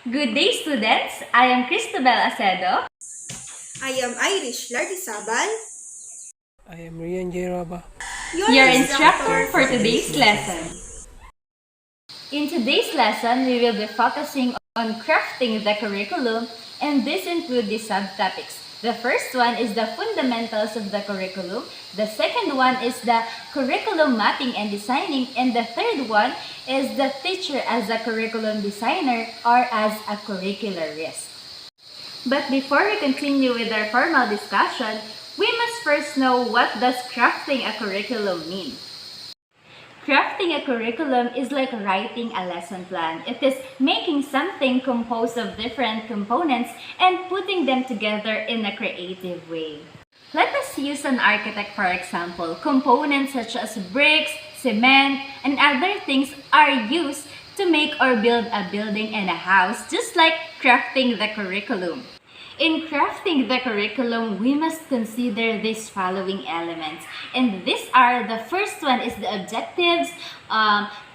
Good day, students! I am Cristobal Acedo. I am Irish Lardisabal, I am Rian Jeraba. Your instructor for today's lesson. In today's lesson, we will be focusing on crafting the curriculum, and this includes the subtopics. The first one is the fundamentals of the curriculum. The second one is the curriculum mapping and designing. And the third one is the teacher as a curriculum designer or as a curricularist. But before we continue with our formal discussion, we must first know what does crafting a curriculum mean. Crafting a curriculum is like writing a lesson plan. It is making something composed of different components and putting them together in a creative way. Let us use an architect for example. Components such as bricks, cement, and other things are used to make or build a building and a house, just like crafting the curriculum. In crafting the curriculum, we must consider these following elements. And these are, the first one is the objectives,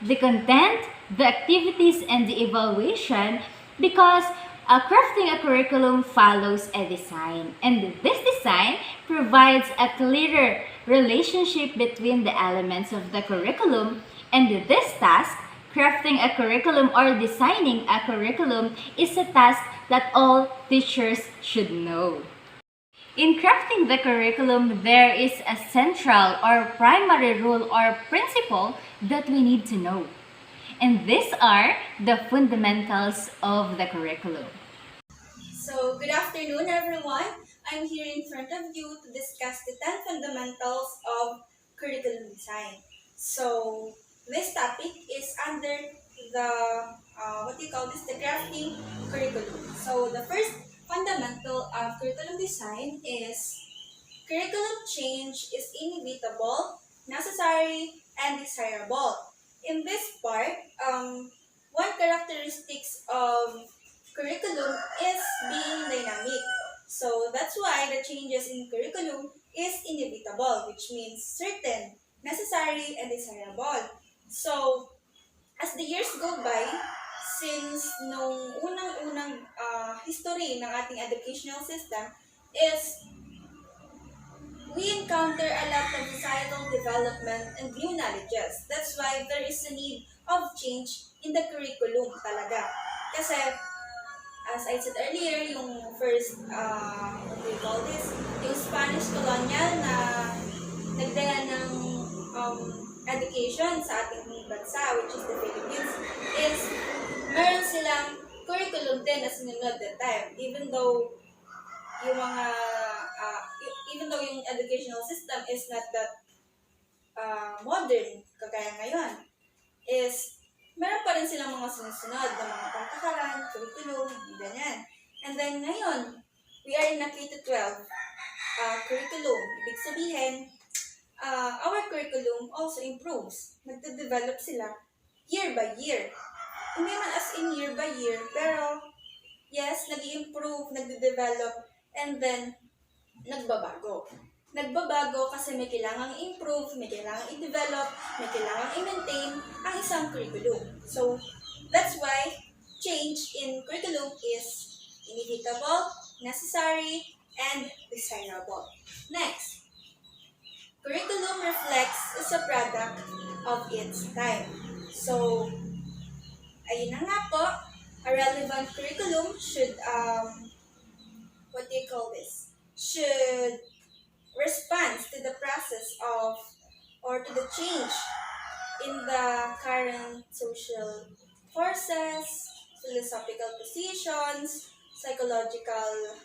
the content, the activities, and the evaluation, because crafting a curriculum follows a design. And this design provides a clearer relationship between the elements of the curriculum. And this task, crafting a curriculum or designing a curriculum, is a task that all teachers should know. In crafting the curriculum, there is a central or primary rule or principle that we need to know. And these are the fundamentals of the curriculum. So, good afternoon everyone. I'm here in front of you to discuss the 10 fundamentals of curriculum design. So, this topic is under the, the crafting curriculum. So, the first fundamental of curriculum design is curriculum change is inevitable, necessary, and desirable. In this part, one characteristics of curriculum is being dynamic. So that's why the changes in curriculum is inevitable, which means certain, necessary, and desirable. So as the years go by, since nung unang-unang history ng ating educational system is we encounter a lot of societal development and new knowledges. That's why there is a need of change in the curriculum talaga. Kasi, as I said earlier, yung first, what do you call this? Yung Spanish colonial na nagdala ng education sa ating bansa, which is the Philippines, is meron silang curriculum din na sinunod that time. Even though yung mga even though yung educational system is not that modern kagaya ngayon, is meron pa rin silang mga sinusunod na mga patakaran, curriculum, ganyan. And then ngayon, we are in a K-12 curriculum. Ibig sabihin, our curriculum also improves. Nagde-develop sila year by year. Hindi man as in year by year, pero yes, nag-i-improve, nagde-develop, and then nagbabago. Nagbabago kasi may kailangang improve, may kailangang i-develop, may kailangang i-maintain ang isang curriculum. So, that's why change in curriculum is inevitable, necessary, and desirable. Next, curriculum reflects is a product of its time. So, ayun na nga po, a relevant curriculum should, should respond to the process of, or to the change in the current social forces, philosophical positions, psychological,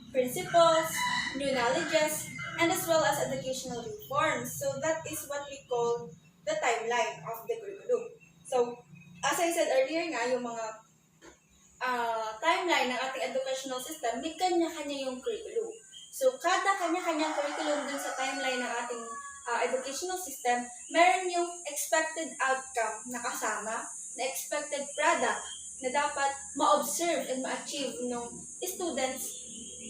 principles, new knowledges, and as well as educational reforms. So that is what we call the timeline of the curriculum. So, as I said earlier nga, yung mga timeline ng ating educational system, may kanya-kanya yung curriculum. So, kada kanya-kanyang curriculum dun sa timeline ng ating educational system, meron yung expected outcome na kasama, na expected product na dapat ma-observe and ma-achieve ng students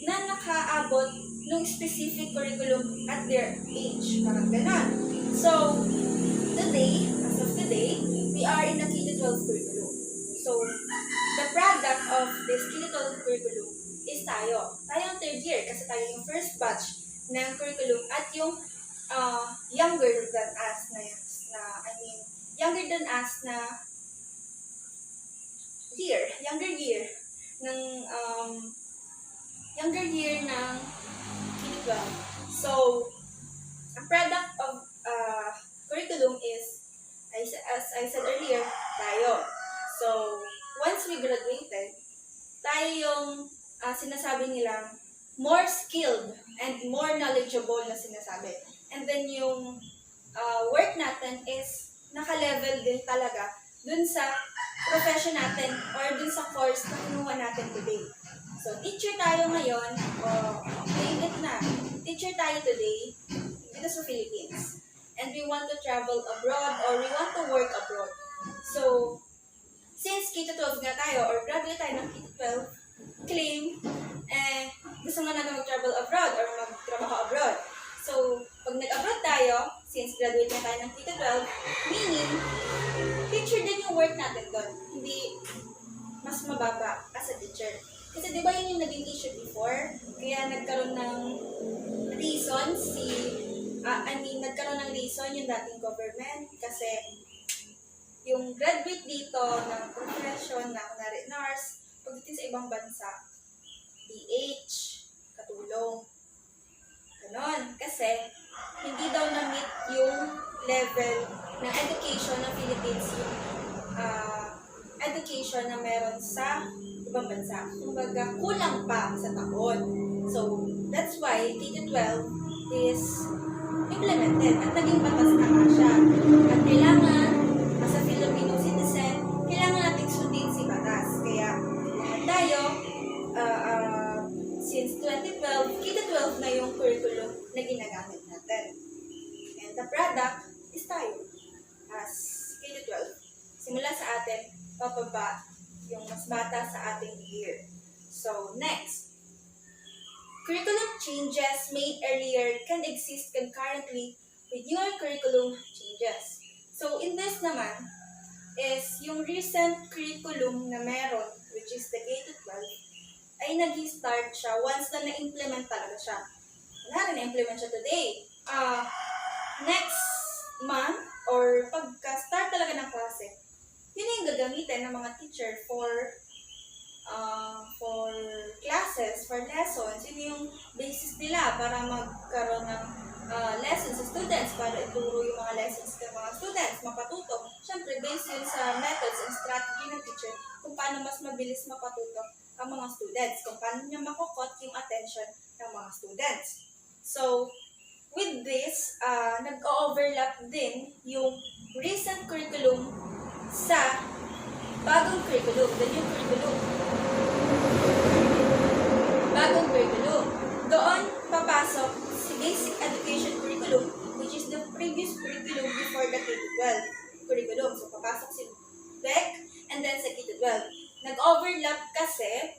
na nakaabot ng specific curriculum at their age. Parang ganon. So, today, as of today, we are in a K-12 curriculum. curriculum is tayo. Tayo ang third year kasi tayo yung first batch ng curriculum at yung younger than us younger than us na younger year ng K-12. So, ang product of curriculum is, as I said earlier, tayo. So, once we graduated, tayo yung sinasabi nilang more skilled and more knowledgeable na sinasabi. And then yung work natin is naka-level din talaga dun sa profession natin or dun sa course na kinuha natin today. So, teacher tayo ngayon, name it na. Teacher tayo today dito sa Philippines. And we want to travel abroad or we want to work abroad. So, since K-12 nga tayo or graduate tayo ng K-12, claim, gusto nga natin mag-travel abroad or magtrabaho abroad. So, pag nag-abroad tayo, since graduate na tayo ng K-12, meaning, teacher din yung work natin doon. Hindi mas mababa as a teacher. Kasi di ba yun yung naging issue before? Kaya nagkaroon ng reason nagkaroon ng reason yung dating government kasi yung graduate dito ng profession na kunwari nurse, pagdating sa ibang bansa, PH, katulong. Ganon. Kasi hindi daw na-meet yung level ng education ng Philippines, yung education na meron sa ibang bansa. Kumbaga, kulang pa sa taon. So, that's why K-12 is implemented at naging batas na nga siya. At kailangan, as a Filipino citizen, kailangan natin sundin si batas. Kaya, lahat tayo, since 2012, K-12 na yung curriculum na ginagamit natin. And the product is tayo as K-12. Simula sa atin, papaba yung mas bata sa ating year. So, next. Curriculum changes made earlier can exist concurrently with your curriculum changes. So, in this naman, is yung recent curriculum na meron, which is the K-12, ay nag-start siya once na na-implement talaga siya. Kunwari, na-implement siya today. Next month, or pagka-start talaga ng klase, yun yung gagamitin ng mga teacher for classes, for lessons. Yun yung basis nila para magkaroon ng lessons sa students, para ituro yung mga lessons ng mga students, mapatuto. Siyempre, based yun sa methods and strategy ng teacher kung paano mas mabilis mapatuto ang mga students, kung paano niya makukot yung attention ng mga students. So, with this, nag-overlap din yung recent curriculum sa bagong curriculum, the new curriculum. Bagong curriculum. Doon papasok si basic education curriculum, which is the previous curriculum before the K-12 curriculum. So, papasok si BEC and then sa K-12. Nag-overlap kasi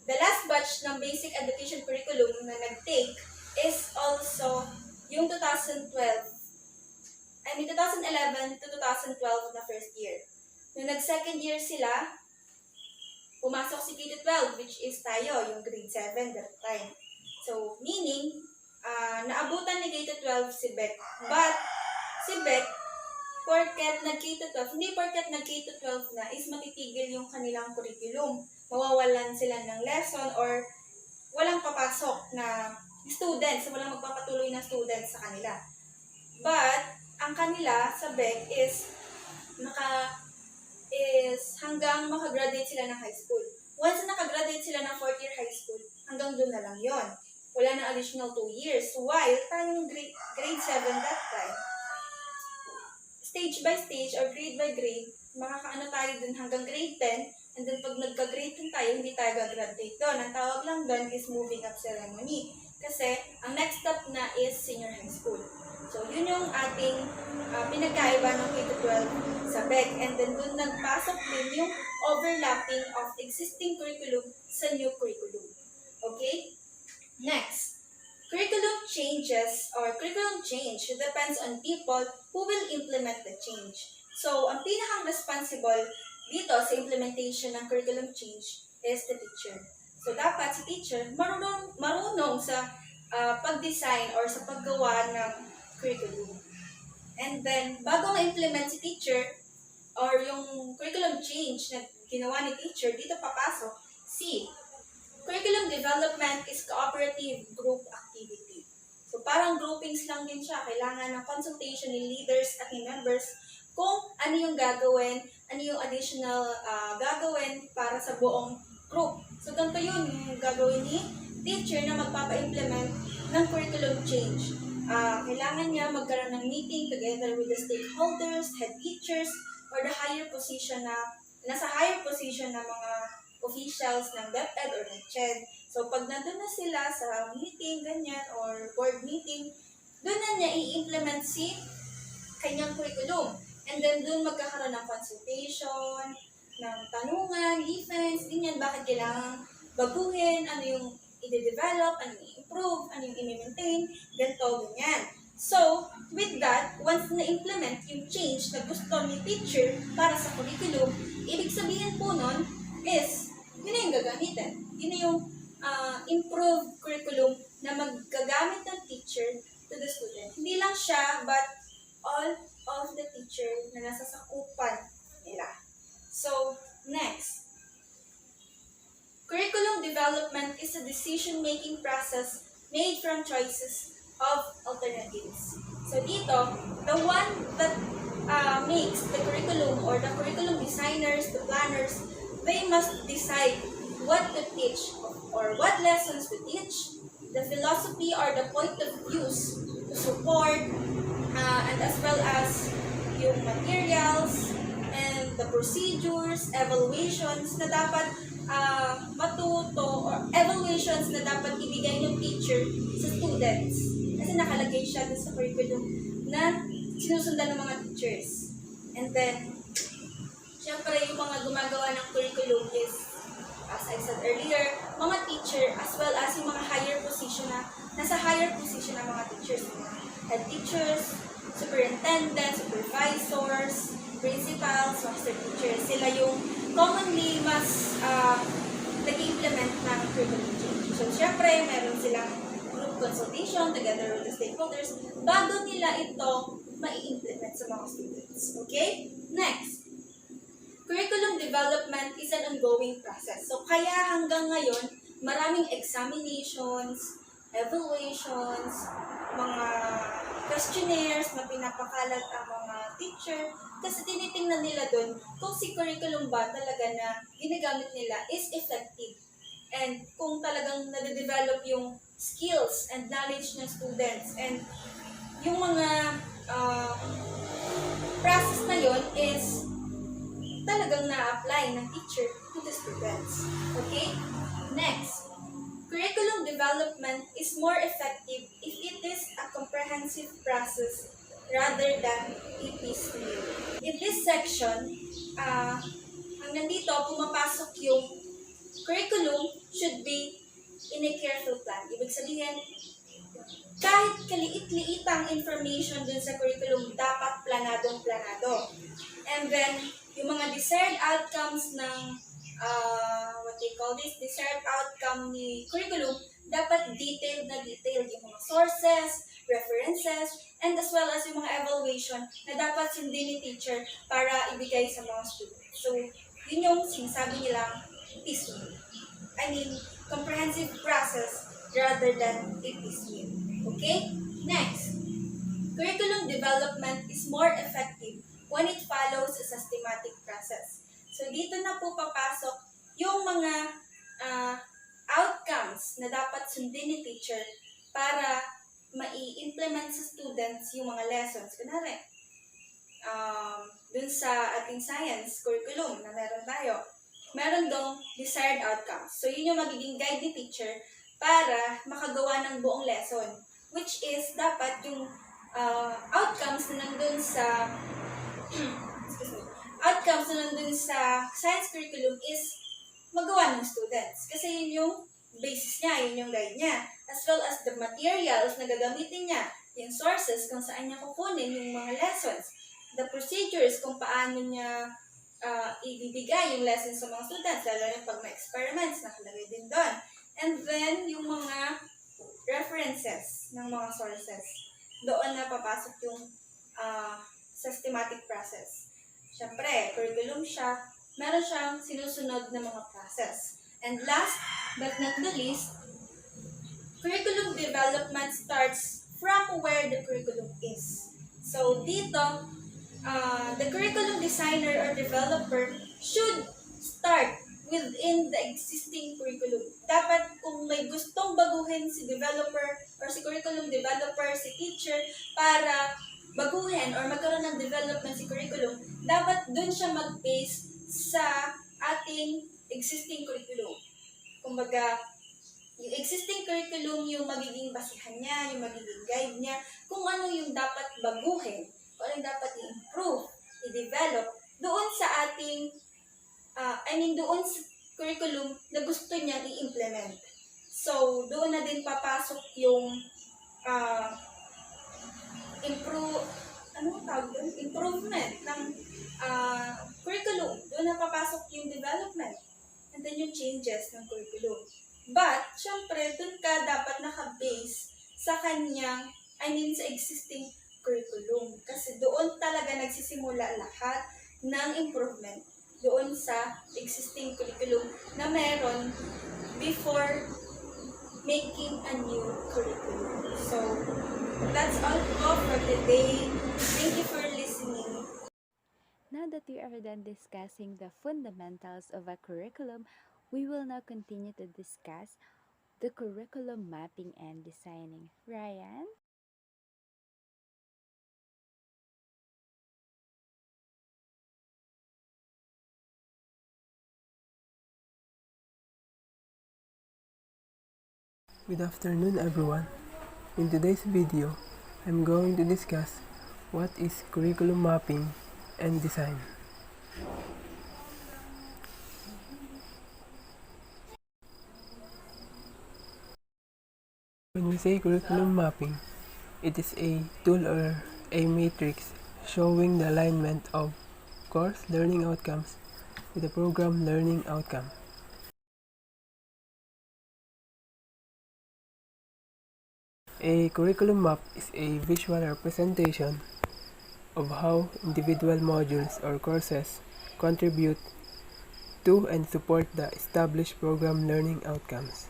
the last batch ng basic education curriculum na nag-take is also yung 2011 to 2012 na first year. Nung nag-second year sila, pumasok si K-12, which is tayo, yung grade 7 that time. So, meaning, naabutan ni K-12 si BEC. But, si BEC, porket nag-K-12, hindi porket nag-K-12 na, is matitigil yung kanilang curriculum. Mawawalan sila ng lesson or walang papasok na students, walang magpapatuloy na students sa kanila. But, ang kanila sa BEC is hanggang makagraduate sila ng high school. Once na nakagraduate sila ng 4th year high school, hanggang doon na lang yon. Wala na additional 2 years. While tayong grade 7 that time, stage by stage or grade by grade, makakaano tayo dun hanggang grade 10, and then pag nagka-grade 10 tayo, hindi tayo gagraduate doon. Ang tawag lang doon is moving up ceremony. Kasi, ang next step na is senior high school. So, yun yung ating pinagkaiba ng K-12 sa BEC. And then, dun nagpasok din yung overlapping of existing curriculum sa new curriculum. Okay? Next. Curriculum changes or curriculum change depends on people who will implement the change. So, ang pinakang responsible dito sa implementation ng curriculum change is the teacher. So, dapat si teacher marunong sa pag-design or sa paggawa ng curriculum. And then, bago ma-implement si teacher or yung curriculum change na ginawa ni teacher, dito papasok si curriculum development is cooperative group activity. So parang groupings lang din siya. Kailangan ng consultation ni leaders at ni members kung ano yung gagawin, ano yung additional gagawin para sa buong group. So ganito yun yung gagawin ni teacher na magpapa-implement ng curriculum change. Kailangan niya magkaroon ng meeting together with the stakeholders, head teachers, or the higher position nasa higher position na mga officials ng DepEd or ng CHED. So, pag nandun na sila sa meeting, ganyan, or board meeting, doon na niya i-implement si kanyang curriculum. And then, doon magkakaroon ng consultation, ng tanungan, defense, ganyan, bakit kailangan baguhin, ano yung i-develop, ano yung i-improve, ano yung i-maintain, ganito, ganyan. So, with that, once na-implement yung change na gusto ni teacher para sa curriculum, ibig sabihin po nun is, yun na yung gagamitin. Yun na yung improved curriculum na magagamit ng teacher to the student. Hindi lang siya, but all of the teacher na nasa sakupan nila. So, next. Curriculum development is a decision-making process made from choices of alternatives. So dito, the one that makes the curriculum or the curriculum designers, the planners, they must decide what to teach or what lessons to teach, the philosophy or the point of views to support, and as well as yung materials and the procedures, evaluations na dapat matuto or evaluations na dapat ibigay ng teacher sa students. Kasi nakalagay siya sa curriculum na sinusundan ng mga teachers. And then, syempre, yung mga gumagawa ng curriculum is, as I said earlier, mga teacher as well as yung mga higher position nasa higher position ng mga teachers. Head teachers, superintendents, supervisors, principals, master teachers. Sila yung commonly mas nag-implement ng curriculum change. So, syempre, meron silang group consultation together with the stakeholders bago nila ito mai-implement sa mga students. Okay? Next. Curriculum development is an ongoing process. So, kaya hanggang ngayon, maraming examinations, evaluations, mga questionnaires na pinapakalat ang mga teacher kasi tinitingnan nila doon kung si curriculum ba talaga na ginagamit nila is effective and kung talagang nade-develop yung skills and knowledge ng students and yung mga process na yon is talagang na-apply ng teacher to the students. Okay? Next. Curriculum development is more effective if it is a comprehensive process rather than a piecemeal. In this section, hanggang dito, pumapasok yung curriculum should be in a careful plan. Ibig sabihin, kahit kaliit-liitang information dun sa curriculum, dapat planadong-planado. And then, yung mga desired outcomes ng desired outcome ni curriculum, dapat detailed na detailed yung mga sources, references, and as well as yung mga evaluation na dapat sundin ni teacher para ibigay sa mga students. So, yun yung sinasabi nilang piecemeal. Comprehensive process rather than a piecemeal. Okay? Next. Curriculum development is more effective when it follows a systematic process. So, dito na po papasok yung mga outcomes na dapat sundin ni teacher para mai-implement sa students yung mga lessons. Kunwari, dun sa ating science curriculum na meron tayo, meron dong desired outcomes. So, yun yung magiging guide ni teacher para makagawa ng buong lesson. Which is, dapat yung outcomes na nandun sa outcomes na nandun sa science curriculum is magawa ng students. Kasi yun yung basis niya, yun yung guide niya. As well as the materials na gagamitin niya, yung sources kung saan niya kukunin yung mga lessons, the procedures kung paano niya ibibigay yung lessons sa mga students, lalo yung pag may experiments, nakalagay din doon. And then, yung mga references ng mga sources. Doon na papasok yung systematic process. Siyempre, curriculum siya, meron siyang sinusunod na mga process. And last but not the least, curriculum development starts from where the curriculum is. So dito, the curriculum designer or developer should start within the existing curriculum. Dapat kung may gustong baguhin si developer or si curriculum developer, si teacher, para baguhin or magkaroon ng development si curriculum, dapat dun siya mag-base sa ating existing curriculum. Kumbaga, yung existing curriculum yung magiging basihan niya, yung magiging guide niya, kung ano yung dapat baguhin, kung ano yung dapat i-improve, i-develop, doon sa ating, doon sa curriculum na gusto niyang i-implement. So, doon na din papasok yung improvement ng curriculum. Doon na papasok yung development. And then yung changes ng curriculum. But, syempre, doon ka dapat naka-base sa sa existing curriculum. Kasi doon talaga nagsisimula lahat ng improvement doon sa existing curriculum na meron before making a new curriculum. So, that's all for today. Thank you for listening. Now that we are done discussing the fundamentals of a curriculum, we will now continue to discuss the curriculum mapping and designing. Ryan? Good afternoon everyone. In today's video, I'm going to discuss what is curriculum mapping and design. When we say curriculum mapping, it is a tool or a matrix showing the alignment of course learning outcomes with the program learning outcome. A curriculum map is a visual representation of how individual modules or courses contribute to and support the established program learning outcomes.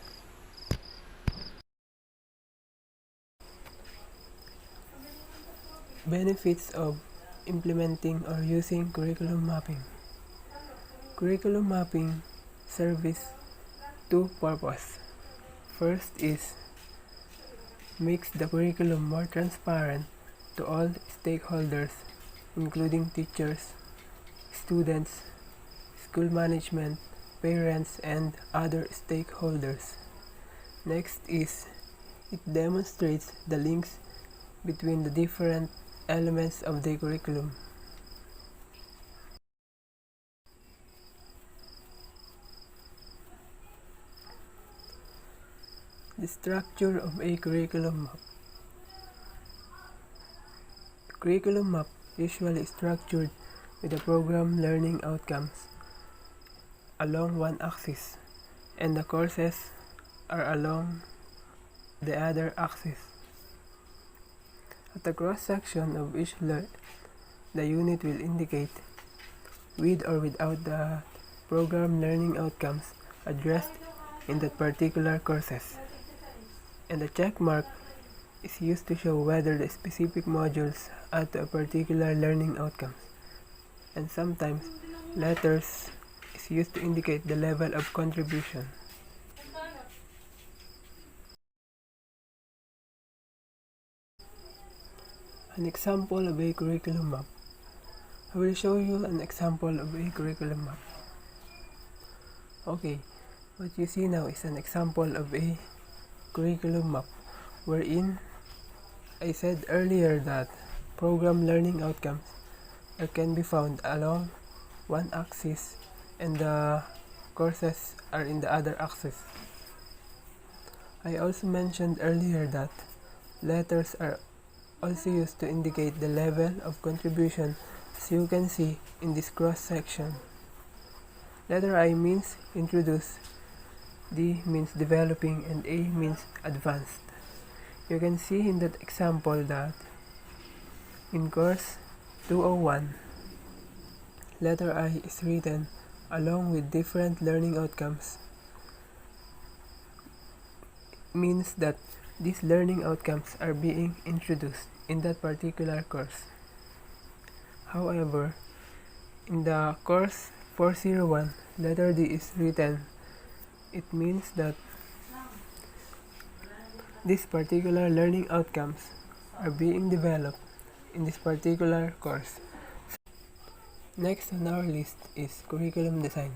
Benefits of implementing or using curriculum mapping. Curriculum mapping serves two purposes. First is makes the curriculum more transparent to all stakeholders, including teachers, students, school management, parents, and other stakeholders. Next is it demonstrates the links between the different elements of the curriculum. The structure of a curriculum map. The curriculum map usually structured with the program learning outcomes along one axis and the courses are along the other axis. At the cross-section of each the unit will indicate with or without the program learning outcomes addressed in that particular courses. And the check mark is used to show whether the specific modules add to a particular learning outcomes. And sometimes letters is used to indicate the level of contribution. An example of a curriculum map. I will show you an example of a curriculum map. Okay, what you see now is an example of a curriculum map wherein I said earlier that program learning outcomes can be found along one axis and the courses are in the other axis. I also mentioned earlier that letters are also used to indicate the level of contribution As you can see in this cross section, letter I means introduce, D means developing, and A means advanced. You can see in that example that in course 201, letter I is written along with different learning outcomes. Means that these learning outcomes are being introduced in that particular course. However, in the course 401, letter D is written. It means that these particular learning outcomes are being developed in this particular course. Next on our list is curriculum design.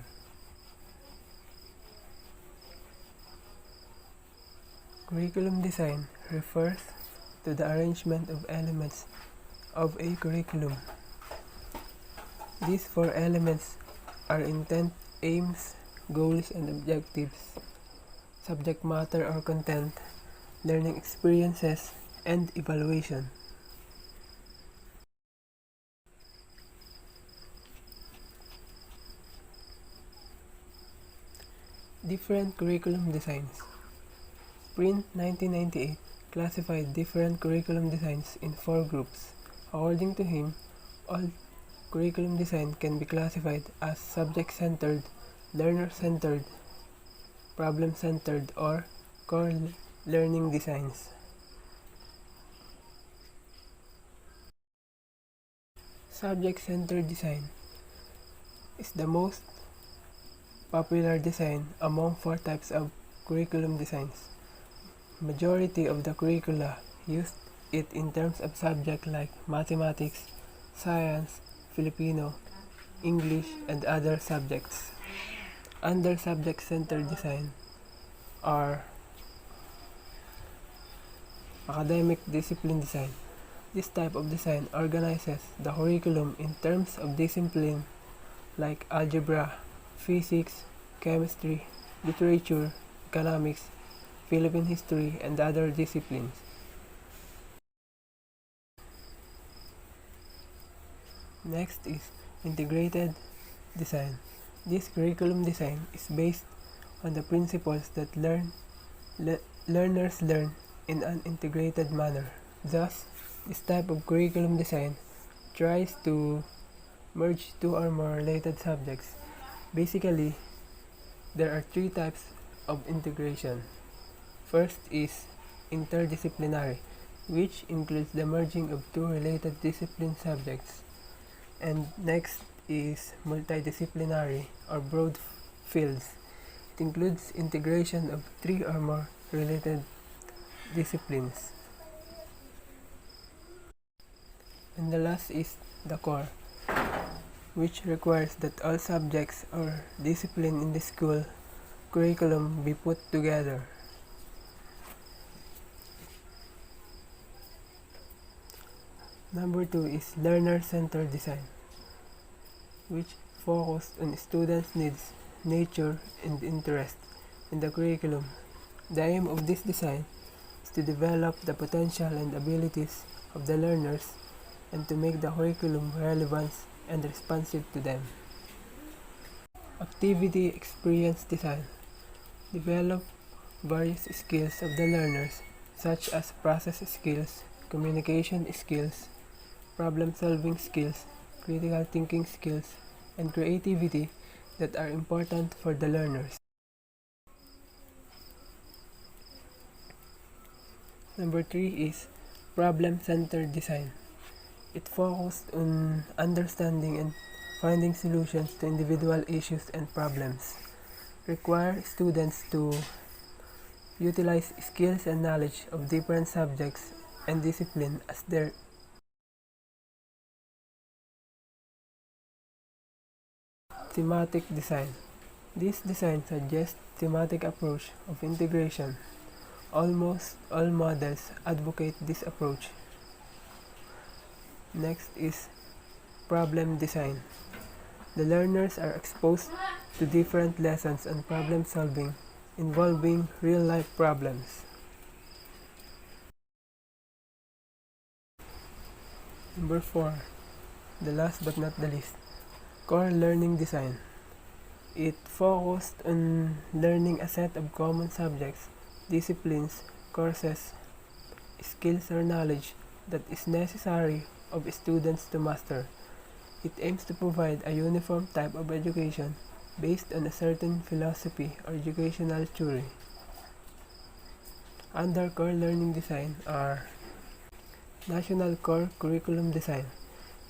Curriculum design refers to the arrangement of elements of a curriculum. These four elements are intent, aims, goals, and objectives, subject matter or content, learning experiences, and evaluation. Different curriculum designs. Print 1998 classified different curriculum designs in 4 groups. According to him, all curriculum design can be classified as subject-centered, learner-centered, problem-centered, or core learning designs. Subject-centered design is the most popular design among 4 types of curriculum designs. Majority of the curricula used it in terms of subject like mathematics, science, Filipino, English, and other subjects. Under subject-centered design are academic discipline design. This type of design organizes the curriculum in terms of discipline like algebra, physics, chemistry, literature, economics, Philippine history, and other disciplines. Next is integrated design. This curriculum design is based on the principles that learners learn in an integrated manner. Thus, this type of curriculum design tries to merge 2 or more related subjects. Basically, there are 3 types of integration. First is interdisciplinary, which includes the merging of 2 related discipline subjects. And next is multidisciplinary or broad fields. It includes integration of 3 or more related disciplines. And the last is the core, which requires that all subjects or discipline in the school curriculum be put together. Number 2 is learner-centered design, which focuses on students' needs, nature, and interest in the curriculum. The aim of this design is to develop the potential and abilities of the learners and to make the curriculum relevant and responsive to them. Activity experience design. Develop various skills of the learners such as process skills, communication skills, problem-solving skills, critical thinking skills, and creativity that are important for the learners. Number 3 is problem-centered design. It focuses on understanding and finding solutions to individual issues and problems. Require students to utilize skills and knowledge of different subjects and discipline as their thematic design. This design suggests thematic approach of integration. Almost all models advocate this approach. Next is problem design. The learners are exposed to different lessons and problem solving involving real-life problems. Number 4. the last but not the least, core learning design. It focused on learning a set of common subjects, disciplines, courses, skills or knowledge that is necessary of students to master. It aims to provide a uniform type of education based on a certain philosophy or educational theory. Under core learning design are National Core Curriculum Design.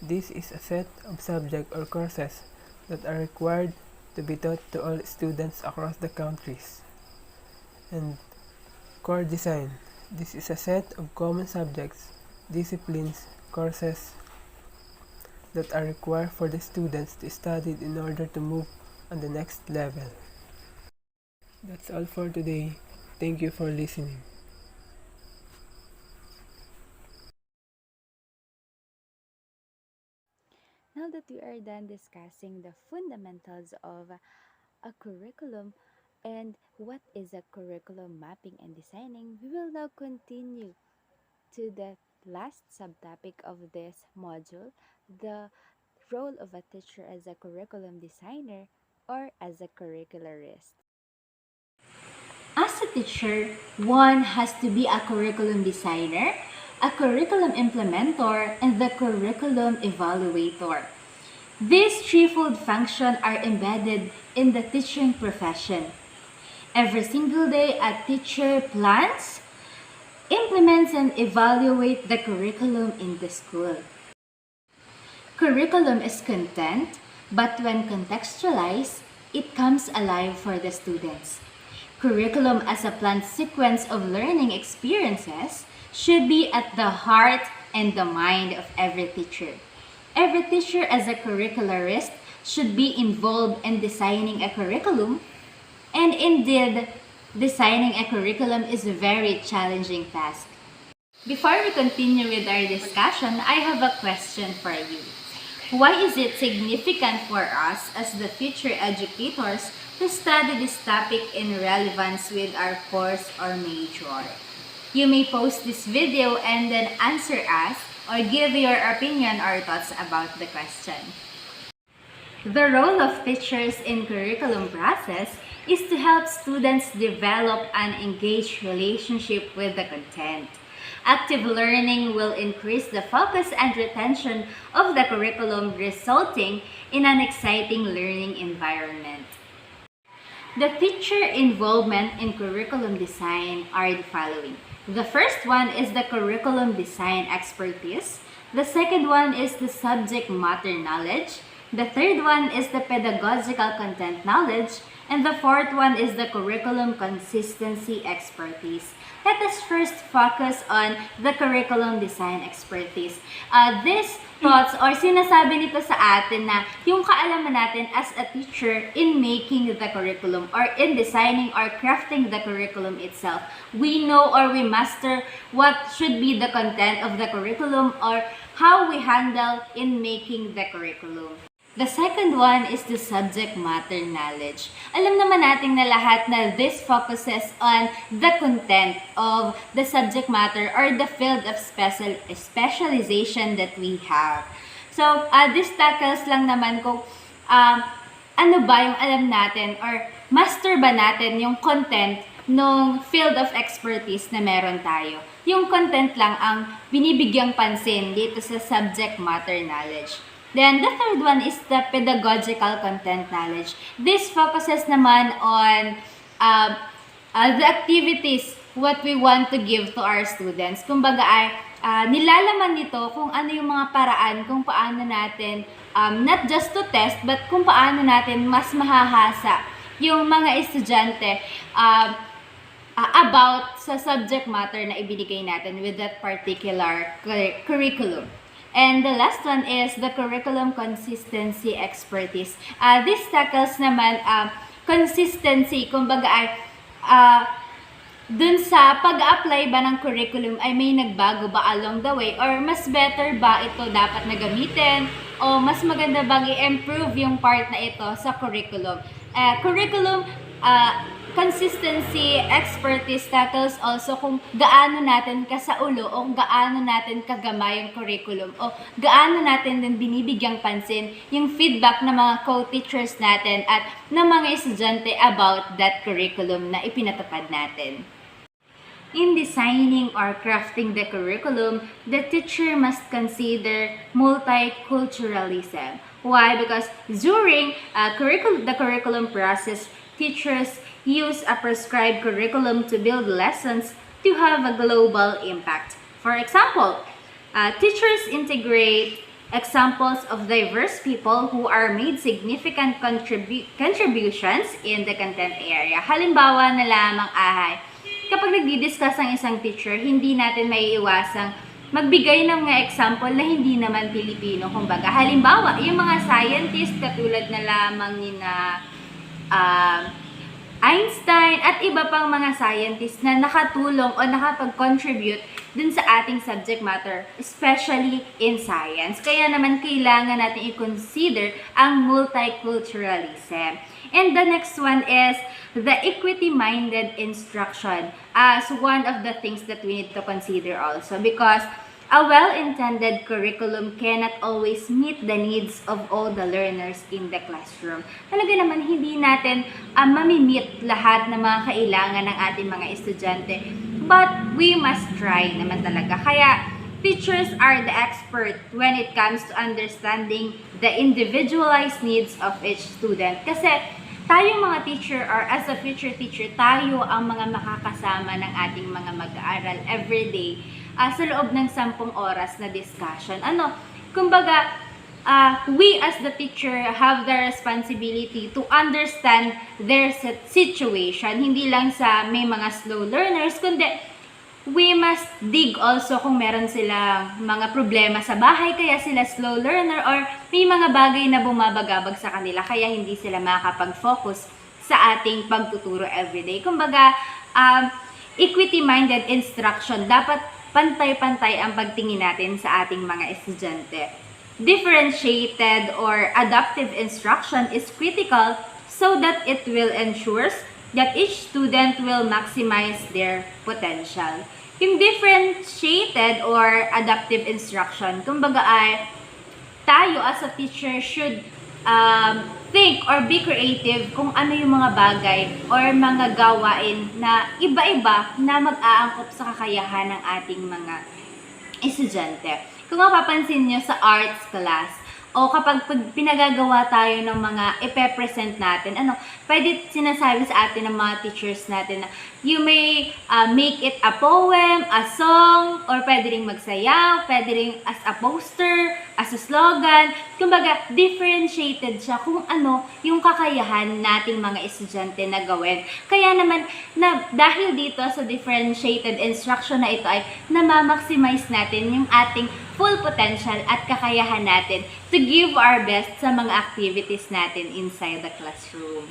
This is a set of subjects or courses that are required to be taught to all students across the countries. And Core Design. This is a set of common subjects, disciplines, courses that are required for the students to study in order to move on the next level. That's all for today. Thank you for listening. Now that we are done discussing the fundamentals of a curriculum and what is a curriculum mapping and designing, we will now continue to the last subtopic of this module, the role of a teacher as a curriculum designer or as a curricularist. As a teacher, one has to be a curriculum designer, a curriculum implementer, and the curriculum evaluator. These threefold functions are embedded in the teaching profession. Every single day, a teacher plans, implements, and evaluates the curriculum in the school. Curriculum is content, but when contextualized, it comes alive for the students. Curriculum as a planned sequence of learning experiences should be at the heart and the mind of every teacher. Every teacher as a curricularist should be involved in designing a curriculum, and indeed, designing a curriculum is a very challenging task. Before we continue with our discussion, I have a question for you. Why is it significant for us as the future educators to study this topic in relevance with our course or major? You may post this video and then answer us or give your opinion or thoughts about the question. The role of teachers in curriculum process is to help students develop an engaged relationship with the content. Active learning will increase the focus and retention of the curriculum, resulting in an exciting learning environment. The teacher involvement in curriculum design are the following. The first one is the curriculum design expertise. The second one is the subject matter knowledge. The third one is the pedagogical content knowledge. And the fourth one is the curriculum consistency expertise. Let us first focus on the curriculum design expertise. These thoughts or sinasabi nito sa atin na yung kaalaman natin as a teacher in making the curriculum or in designing or crafting the curriculum itself. We know or we master what should be the content of the curriculum or how we handle in making the curriculum. The second one is the subject matter knowledge. Alam naman natin na lahat na this focuses on the content of the subject matter or the field of specialization that we have. So, this tackles lang naman kung ano ba yung alam natin or master ba natin yung content ng field of expertise na meron tayo. Yung content lang ang binibigyang pansin dito sa subject matter knowledge. Then, the third one is the pedagogical content knowledge. This focuses naman on the activities, what we want to give to our students. Kumbaga ay nilalaman nito kung ano yung mga paraan, kung paano natin, not just to test, but kung paano natin mas mahahasa yung mga estudyante about sa subject matter na ibinigay natin with that particular curriculum. And the last one is the curriculum consistency expertise. This tackles naman consistency, kumbaga ay dun sa pag-apply ba ng curriculum ay may nagbago ba along the way or mas better ba ito dapat na gamitin o mas maganda bang i-improve yung part na ito sa curriculum. Curriculum Consistency, expertise tackles also kung gaano natin kasaulo o gaano natin kagama yung curriculum o gaano natin din binibigyang pansin yung feedback ng mga co-teachers natin at ng mga estudyante about that curriculum na ipinatupad natin. In designing or crafting the curriculum, the teacher must consider multiculturalism. Why? Because during the curriculum process, teachers use a prescribed curriculum to build lessons to have a global impact. For example, teachers integrate examples of diverse people who are made significant contributions in the content area. Halimbawa na lamang ay kapag nagdi-discuss ang isang teacher, hindi natin maiiwasang magbigay ng mga example na hindi naman Pilipino. Kumbaga, halimbawa, yung mga scientist katulad na lamang ni na Einstein at iba pang mga scientists na nakatulong o nakapag-contribute dun sa ating subject matter, especially in science. Kaya naman kailangan natin i-consider ang multiculturalism. And the next one is the equity-minded instruction as one of the things that we need to consider also, because a well-intended curriculum cannot always meet the needs of all the learners in the classroom. Talaga naman hindi natin mamimit lahat ng mga kailangan ng ating mga estudyante, but we must try naman talaga. Kaya teachers are the expert when it comes to understanding the individualized needs of each student. Kasi tayong mga teacher or as a future teacher, tayo ang mga makakasama ng ating mga mag-aaral everyday sa loob ng 10 oras na discussion. Kumbaga, we as the teacher have the responsibility to understand their situation. Hindi lang sa may mga slow learners, kundi we must dig also kung meron silang mga problema sa bahay, kaya sila slow learner, or may mga bagay na bumabagabag sa kanila, kaya hindi sila makakapag-focus sa ating pagtuturo everyday. Kumbaga, equity-minded instruction, dapat pantay-pantay ang pagtingin natin sa ating mga estudyante. Differentiated or adaptive instruction is critical so that it will ensure that each student will maximize their potential. Yung differentiated or adaptive instruction, kumbaga ay tayo as a teacher should think or be creative kung ano yung mga bagay or mga gawain na iba-iba na mag-aangkop sa kakayahan ng ating mga estudyante. Kung mapapansin nyo sa arts class, o kapag pinagagawa tayo ng mga ipe-present natin, pwede sinasabi sa atin ng mga teachers natin na you may make it a poem, a song, or pwede rin magsayaw, pwede rin as a poster, as a slogan. Kumbaga, differentiated siya kung ano yung kakayahan nating mga estudyante na gawin. Kaya naman, dahil dito sa differentiated instruction na ito ay namamaximize natin yung ating full potential at kakayahan natin to give our best sa mga activities natin inside the classroom.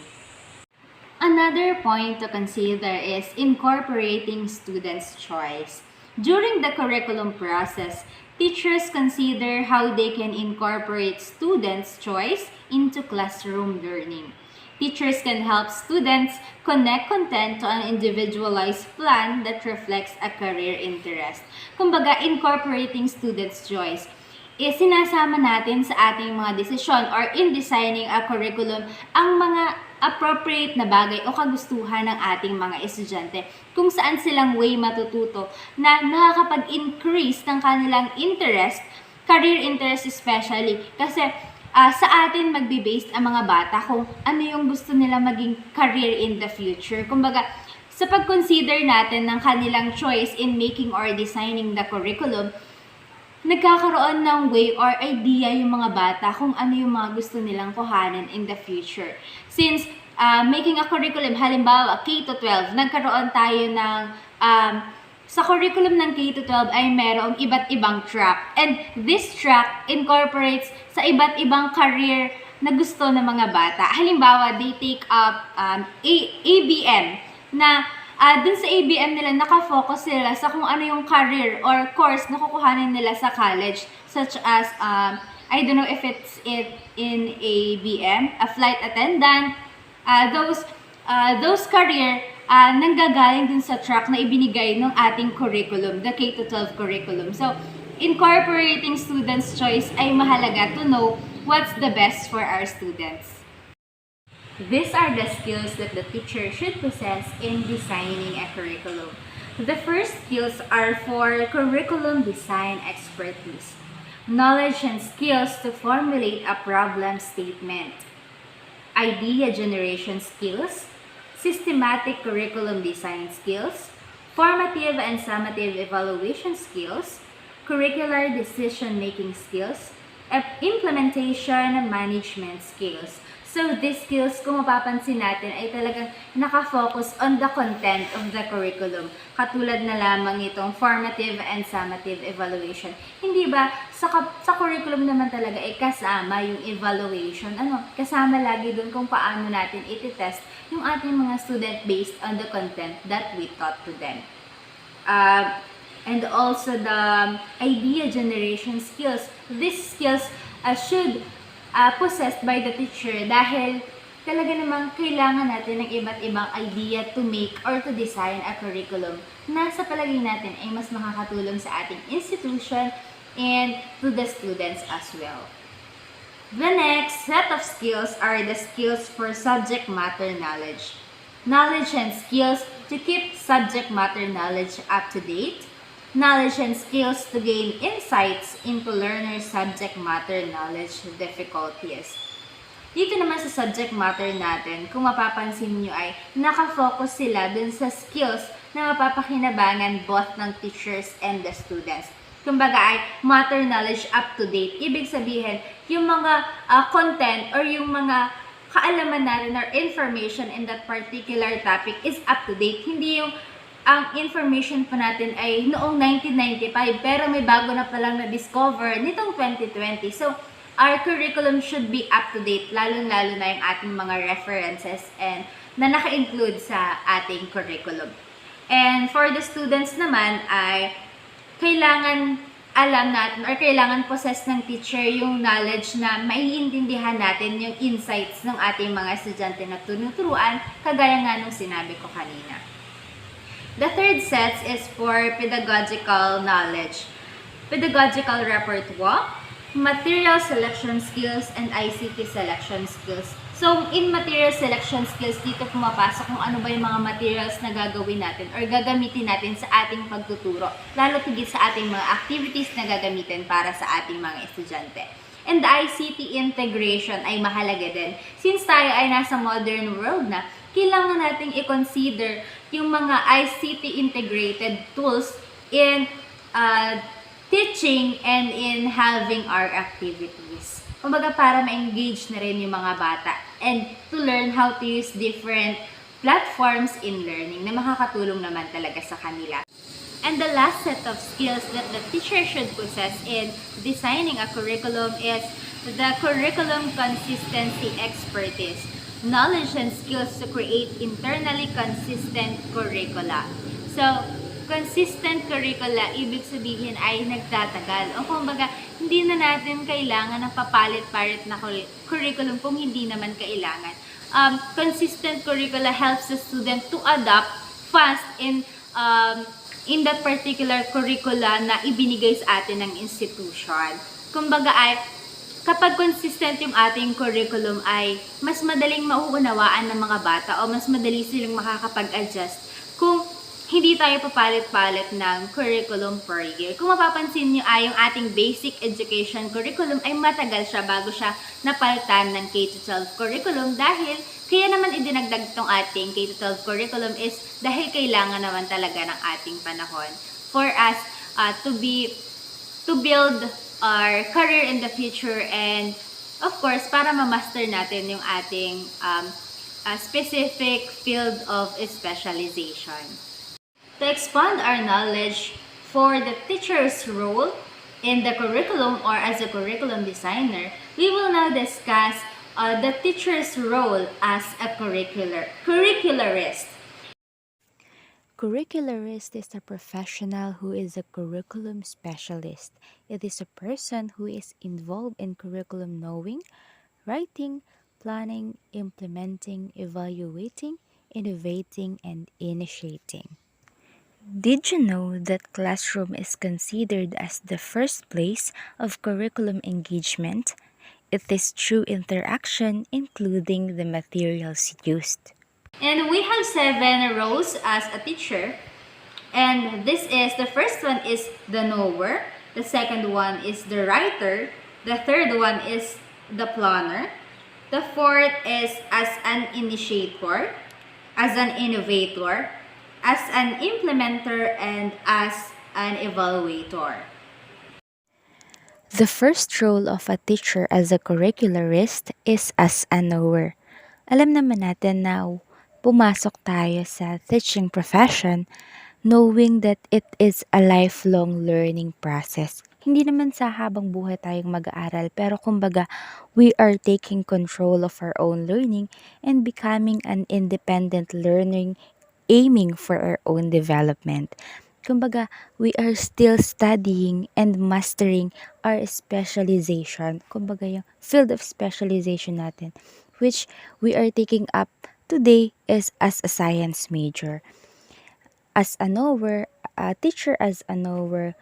Another point to consider is incorporating students' choice. During the curriculum process, teachers consider how they can incorporate students' choice into classroom learning. Teachers can help students connect content to an individualized plan that reflects a career interest. Kumbaga, incorporating students' choice sinasama natin sa ating mga desisyon or in designing a curriculum ang mga appropriate na bagay o kagustuhan ng ating mga estudyante kung saan silang way matututo na nakakapag-increase ng kanilang interest, career interest especially, kasi sa atin magbe-based ang mga bata kung ano yung gusto nila maging career in the future. Kumbaga, sa pag-consider natin ng kanilang choice in making or designing the curriculum, nagkakaroon ng way or idea yung mga bata kung ano yung mga gusto nilang kuhanin in the future. Since making a curriculum, halimbawa K-12, nagkaroon tayo ng sa curriculum ng K-12 ay merong iba't ibang track. And this track incorporates sa iba't ibang career na gusto ng mga bata. Halimbawa, they take up ABM na dun sa ABM nila, nakafocus sila sa kung ano yung career or course na kukuhanin nila sa college, such as, I don't know if it's in ABM, a flight attendant, those those career nanggagaling dun sa track na ibinigay ng ating curriculum, the K-12 curriculum. So, incorporating students' choice ay mahalaga to know what's the best for our students. These are the skills that the teacher should possess in designing a curriculum. The first skills are for curriculum design expertise. Knowledge and skills to formulate a problem statement. Idea generation skills. Systematic curriculum design skills. Formative and summative evaluation skills. Curricular decision-making skills. Implementation management skills. So, these skills, kung mapapansin natin, ay talagang nakafocus on the content of the curriculum. Katulad na lamang itong formative and summative evaluation. Hindi ba, sa curriculum naman talaga ay kasama yung evaluation. Kasama lagi dun kung paano natin iti-test yung ating mga student based on the content that we taught to them. And also the idea generation skills. These skills should possessed by the teacher dahil talaga namang kailangan natin ng iba't ibang idea to make or to design a curriculum na sa palagay natin ay mas makakatulong sa ating institution and to the students as well. The next set of skills are the skills for subject matter knowledge. Knowledge and skills to keep subject matter knowledge up to date. Knowledge and skills to gain insights into learners' subject matter knowledge difficulties. Dito naman sa subject matter natin, kung mapapansin nyo ay nakafocus sila dun sa skills na mapapakinabangan both ng teachers and the students. Kumbaga ay matter knowledge up to date. Ibig sabihin, yung mga content or yung mga kaalaman natin or information in that particular topic is up to date. Hindi yung ang information pa natin ay noong 1995 pero may bago na palang na-discover nitong 2020. So, our curriculum should be up to date, lalong-lalo na yung ating mga references and na naka-include sa ating curriculum. And for the students naman ay kailangan alam natin or kailangan possess ng teacher yung knowledge na maiintindihan natin yung insights ng ating mga estudyante na tinuturuan, kagaya nga nung sinabi ko kanina. The third set is for pedagogical knowledge, pedagogical repertoire, material selection skills, and ICT selection skills. So, in material selection skills, dito pumapasok kung ano ba yung mga materials na gagawin natin or gagamitin natin sa ating pagtuturo, lalo tigit sa ating mga activities na gagamitin para sa ating mga estudyante. And the ICT integration ay mahalaga din. Since tayo ay nasa modern world na, kailangan nating i-consider yung mga ICT integrated tools in teaching and in having our activities. Kumbaga para ma-engage na rin yung mga bata and to learn how to use different platforms in learning na makakatulong naman talaga sa kanila. And the last set of skills that the teacher should possess in designing a curriculum is the curriculum consistency expertise. Knowledge and skills to create internally consistent curricula. So, consistent curricula, ibig sabihin ay nagtatagal. O kumbaga, hindi na natin kailangan ng papalit-palit na curriculum kung hindi naman kailangan. Consistent curricula helps the student to adapt fast in that particular curricula na ibinigay sa atin ng institution. Kumbaga ay, kapag consistent yung ating curriculum ay mas madaling mauunawaan ng mga bata o mas madali silang makakapag-adjust kung hindi tayo papalit-palit ng curriculum per year. Kung mapapansin nyo ay yung ating basic education curriculum ay matagal siya bago siya napalitan ng K-12 curriculum dahil kaya naman idinagdag tong ating K-12 curriculum is dahil kailangan naman talaga ng ating panahon for us to build our career in the future and of course para ma-master natin yung ating specific field of specialization. To expand our knowledge for the teacher's role in the curriculum or as a curriculum designer, we will now discuss the teacher's role as a curricularist. Curricularist is a professional who is a curriculum specialist. It is a person who is involved in curriculum knowing, writing, planning, implementing, evaluating, innovating, and initiating. Did you know that classroom is considered as the first place of curriculum engagement? It is through interaction, including the materials used. And we have 7 roles as a teacher. And this is the first one is the knower, the second one is the writer, the third one is the planner, the fourth is as an initiator, as an innovator, as an implementer, and as an evaluator. The first role of a teacher as a curricularist is as a knower. Alam naman natin na pumasok tayo sa teaching profession knowing that it is a lifelong learning process. Hindi naman sa habang buhay tayong mag-aaral, pero kumbaga, we are taking control of our own learning and becoming an independent learning, aiming for our own development. Kumbaga, we are still studying and mastering our specialization. Kumbaga, yung field of specialization natin, which we are taking up today is as a science major. As a knower, a teacher as a knower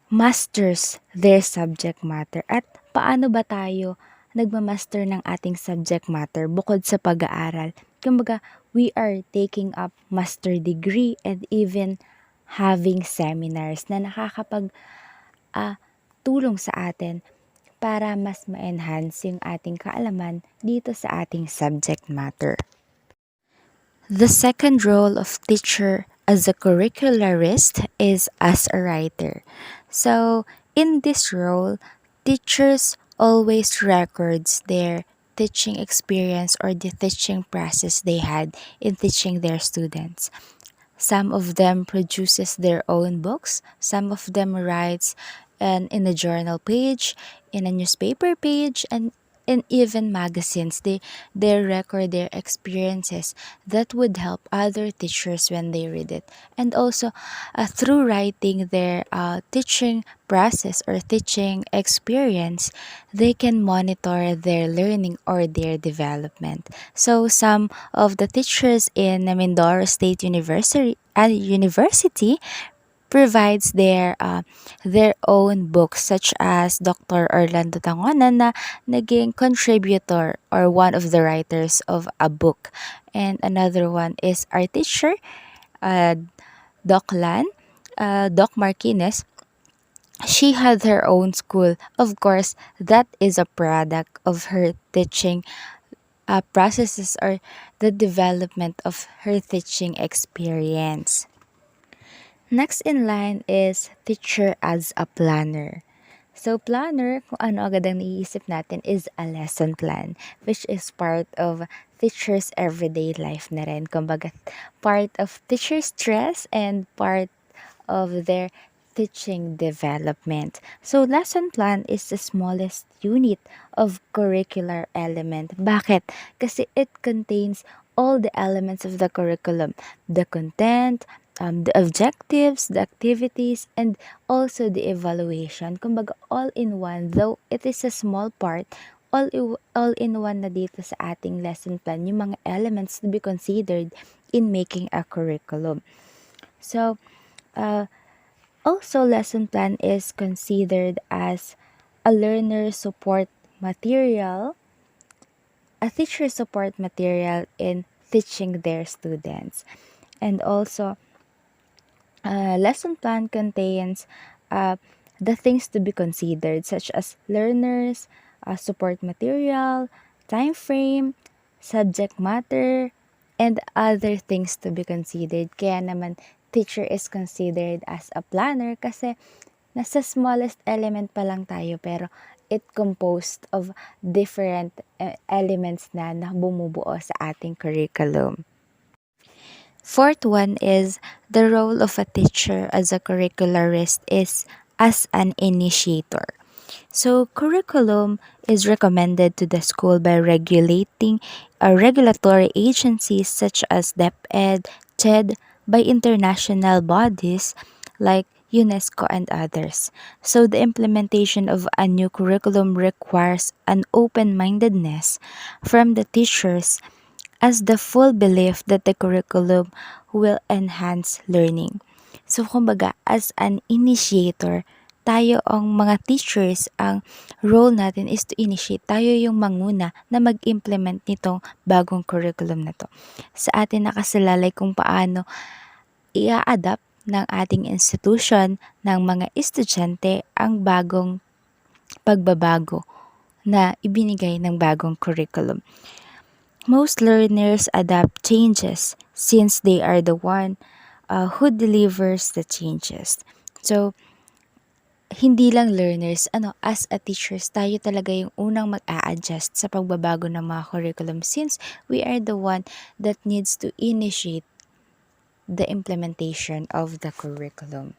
masters their subject matter. At paano ba tayo nagmamaster ng ating subject matter bukod sa pag-aaral? Kumbaga, we are taking up master degree and even having seminars na tulong sa atin para mas ma-enhance yung ating kaalaman dito sa ating subject matter. The second role of teacher as a curricularist is as a writer. So, in this role, teachers always records their teaching experience or the teaching process they had in teaching their students. Some of them produces their own books, some of them writes in a journal page, in a newspaper page, and in even magazines. They record their experiences that would help other teachers when they read it. And also through writing their teaching process or teaching experience, they can monitor their learning or their development. So some of the teachers in Mindoro State University provides their own books, such as Dr. Orlando Tangonan na naging contributor or one of the writers of a book. And another one is our teacher, uh, Doc Lan, Doc Martinez. She had her own school. Of course, that is a product of her teaching processes or the development of her teaching experience. Next in line is teacher as a planner. So planner, kung ano agad ang naiisip natin is a lesson plan, which is part of teacher's everyday life na rin. Kumbaga, part of teacher's stress and part of their teaching development. So lesson plan is the smallest unit of curricular element. Bakit? Kasi it contains all the elements of the curriculum, the content, the objectives, the activities, and also the evaluation. Kumbaga, all in one. Though it is a small part, all in one na dito sa ating lesson plan, yung mga elements to be considered in making a curriculum. So, also lesson plan is considered as a learner support material, a teacher support material in teaching their students. And also, lesson plan contains the things to be considered, such as learners, support material, time frame, subject matter, and other things to be considered. Kaya naman, teacher is considered as a planner kasi nasa smallest element pa lang tayo pero it composed of different elements na bumubuo sa ating curriculum. Fourth one is the role of a teacher as a curricularist is as an initiator. So curriculum is recommended to the school by regulating regulatory agencies such as DepEd, TED, by international bodies like UNESCO and others. So the implementation of a new curriculum requires an open-mindedness from the teachers as the full belief that the curriculum will enhance learning. So kumbaga, as an initiator, tayo ang mga teachers, ang role natin is to initiate. Tayo yung manguna na mag-implement nitong bagong curriculum na to. Sa atin nakasalalay kung paano i-adapt ng ating institution ng mga estudyante ang bagong pagbabago na ibinigay ng bagong curriculum. Most learners adapt changes since they are the one who delivers the changes. So, hindi lang learners, as a teachers, tayo talaga yung unang mag-a-adjust sa pagbabago ng mga curriculum since we are the one that needs to initiate the implementation of the curriculum.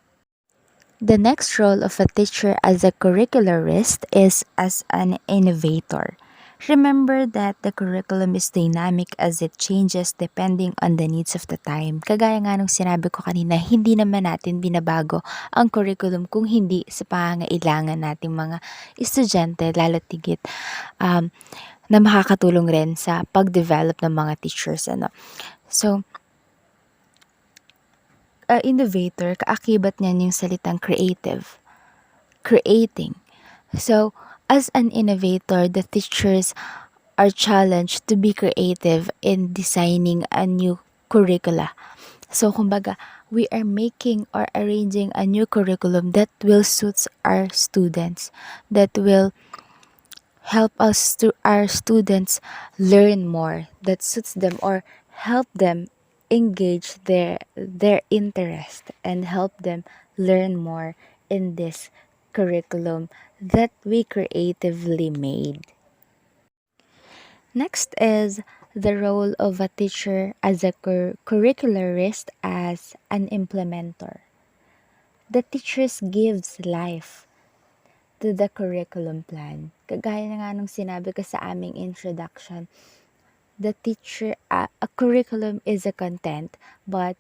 The next role of a teacher as a curricularist is as an innovator. Remember that the curriculum is dynamic as it changes depending on the needs of the time. Kagaya nga nung sinabi ko kanina, hindi naman natin binabago ang curriculum kung hindi sa pangangailangan nating mga estudyante, lalo tigit na makakatulong rin sa pag-develop ng mga teachers. So, innovator, kaakibat niyan yung salitang creative, creating. So, as an innovator, the teachers are challenged to be creative in designing a new curricula. So, kumbaga, we are making or arranging a new curriculum that will suit our students, that will help us to our students learn more, that suits them or help them engage their interest and help them learn more in this curriculum that we creatively made. Next is the role of a teacher as a curricularist as an implementer. The teachers gives life to the curriculum plan. Kagaya na nga nung sinabi ko sa aming introduction, the teacher, a curriculum is a content, but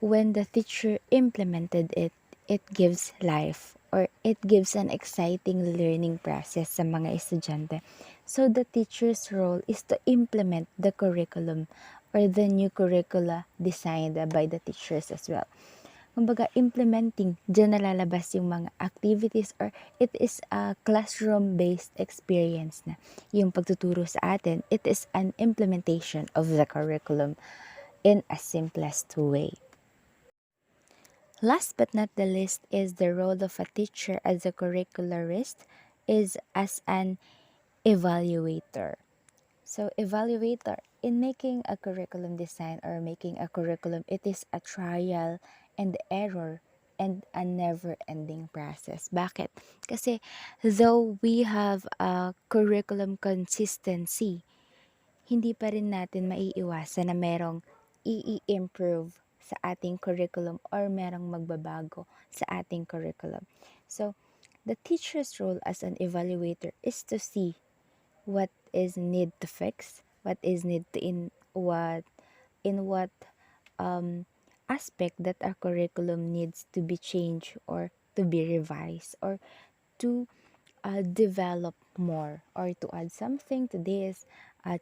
when the teacher implemented it, it gives life or it gives an exciting learning process sa mga estudyante. So the teacher's role is to implement the curriculum or the new curricula designed by the teachers as well. Kumbaga, implementing, dyan nalalabas yung mga activities or it is a classroom-based experience na. Yung pagtuturo sa atin, it is an implementation of the curriculum in a simplest way. Last but not the least is the role of a teacher as a curricularist is as an evaluator. So, evaluator, in making a curriculum design or making a curriculum, it is a trial and error and a never-ending process. Bakit? Kasi though we have a curriculum consistency, hindi pa rin natin maiiwasan na merong i-improve sa ating curriculum or merong magbabago sa ating curriculum. So, the teacher's role as an evaluator is to see what is need to fix, what is need to in what aspect that our curriculum needs to be changed or to be revised or to develop more or to add something to this,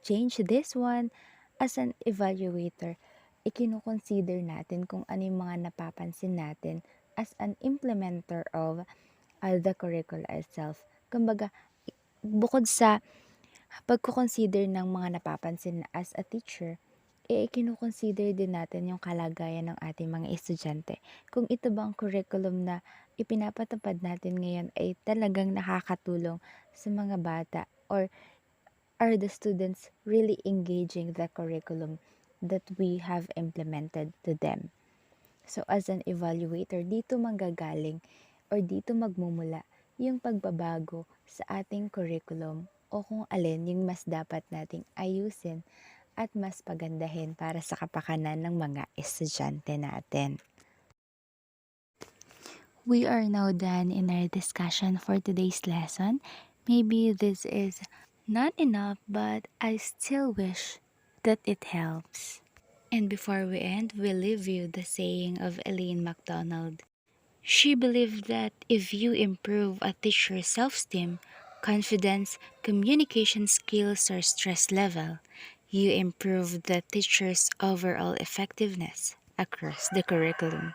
change this one. As an evaluator, ikino-consider natin kung ano yung mga napapansin natin as an implementer of the curricula itself. Kumbaga, bukod sa pagko-consider ng mga napapansin na as a teacher, kino-consider din natin yung kalagayan ng ating mga estudyante. Kung ito bang curriculum na ipinapatupad natin ngayon ay talagang nakakatulong sa mga bata or are the students really engaging the curriculum that we have implemented to them. So as an evaluator, dito manggagaling or dito magmumula yung pagbabago sa ating curriculum o kung alin yung mas dapat nating ayusin at mas pagandahin para sa kapakanan ng mga estudyante natin. We are now done in our discussion for today's lesson. Maybe this is not enough, but I still wish that it helps. And before we end, we leave you the saying of Elaine MacDonald. She believed that if you improve a teacher's self-esteem, confidence, communication skills, or stress level, you improve the teacher's overall effectiveness across the curriculum.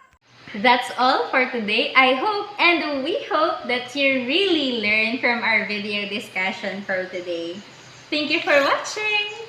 That's all for today. I hope and we hope that you really learned from our video discussion for today. Thank you for watching!